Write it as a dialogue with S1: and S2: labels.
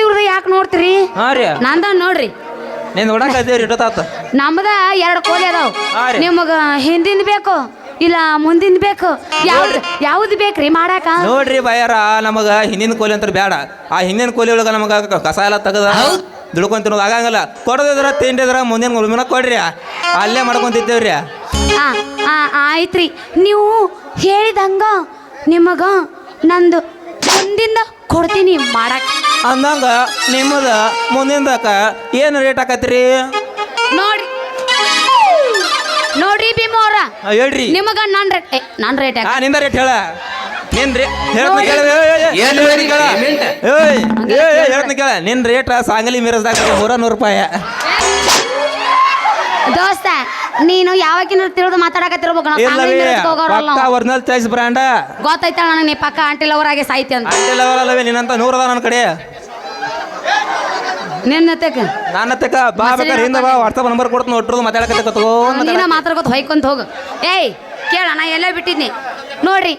S1: ಇವ್ರದ ಯಾಕೆ ನೋಡ್ತೀರಿ?
S2: ಹಾ ರೀ
S1: ನಂದ ನೋಡ್ರಿ.
S2: ನೀನ್ ನೋಡಕತ್ತೀವ್ರಿ ಇಟ್ಟತಾತ.
S1: ನಮ್ದ 2 ಕೋಲಿ ಅದಾವ.
S2: ಹಾ ರೀ.
S1: ನಿಮಗ ಹಿಂದಿಂದ ಬೇಕು ಇಲ್ಲ ಮುಂದಿಂದ ಬೇಕು? ಯಾವ್ದು ಬೇಕ್ರಿ ಮಾಡಾಕ?
S2: ನೋಡ್ರಿ ಬಯ್ಯಾರ, ನಮಗ ಹಿಂದಿನ ಕೋಲಿ ಅಂತ ಬೇಡ. ಆ ಹಿಂದಿನ ಕೋಲಿ ಒಳಗ ನಮಗ ಕಸ ಎಲ್ಲ ತೆಗದ ದುಡ್ಕೊಂಡ್ ತಿನ್ನೋದು ಆಗಂಗಿಲ್ಲ. ಕೊಡದಿದ್ರ ತಿಂಡಿದ್ರ ಮುಂದಿನ ಗುಲ್ಮಿನ ಕೊಡ್ರಿ, ಅಲ್ಲೇ ಮಾಡ್ಕೊಂತಿದ್ದೇವ್ರಿ.
S1: ಆಯ್ತ್ರಿ. ನೀವು ಹೇಳಿದಂಗ ನಿಮಗ ನಂದು ಮುಂದಿಂದ ಕೊಡ್ತೀನಿ ಮಾಡಾಕ.
S2: ಅಂದಂಗ ನಿಮ್ಮದ ಮುಂದಿಂದಕ ಏನು ರೇಟ್ ಆಕತ್ರಿ?
S1: ನೋಡ್ರಿ ಭೀಮು ಅವ್ರ,
S2: ಹೇಳ್ರಿ.
S1: ನಿಮಗ ನನ್ ರೇಟ್
S2: ನಿಂದ ರೇಟ್ ಹೇಳ. ನಿನ್ ಕೇಳ ನಿನ್ ರೇಟ್ ಸಾಂಗಲಿ ಮೀರಸ್ದಾಗ 300 ರೂಪಾಯಿ.
S1: ದೋಸ್ತ, ನೀನು ಯಾವಾಗಿನ ತಿಳಿದು ಮಾತಾಡಕತ್ತಿರ್ಬೇಕು.
S2: ಒರಿಜಿನಲ್ ಚಾಯ್ಸ್ ಬ್ರ್ಯಾಂಡ್
S1: ಗೊತ್ತೈತ ನನಗೆ. ನೀ ಪಕ್ಕ ಆಂಟಿ ಲವರ್ ಆಗಿ ಸಾಯ್ತಿ ಅಂತ.
S2: ಆಂಟಿ ಲವರ್ ಅಲ್ಲವೇ ನಿನ್ನಂತ 100 ಅದ ನನ್ನ ಕಡೆ.
S1: ನನ್ನ
S2: ಬಾ ಬೇಕಾದ್ರೆ ಹಿಂದ ಬಾ, ವಾಟ್ಸಪ್ ನಂಬರ್ ಕೊಡ್ತು ಒಟ್ಟರು ಮಾತಾಡಕತ್ತ
S1: ಮಾತಾಡ್ಕೊತ ಹೊಯ್ಕೊಂತ ಹೋಗು. ಏಯ್ ಕೇಳ, ನಾ ಎಲ್ಲ ಬಿಟ್ಟಿದ್ನಿ ನೋಡ್ರಿ.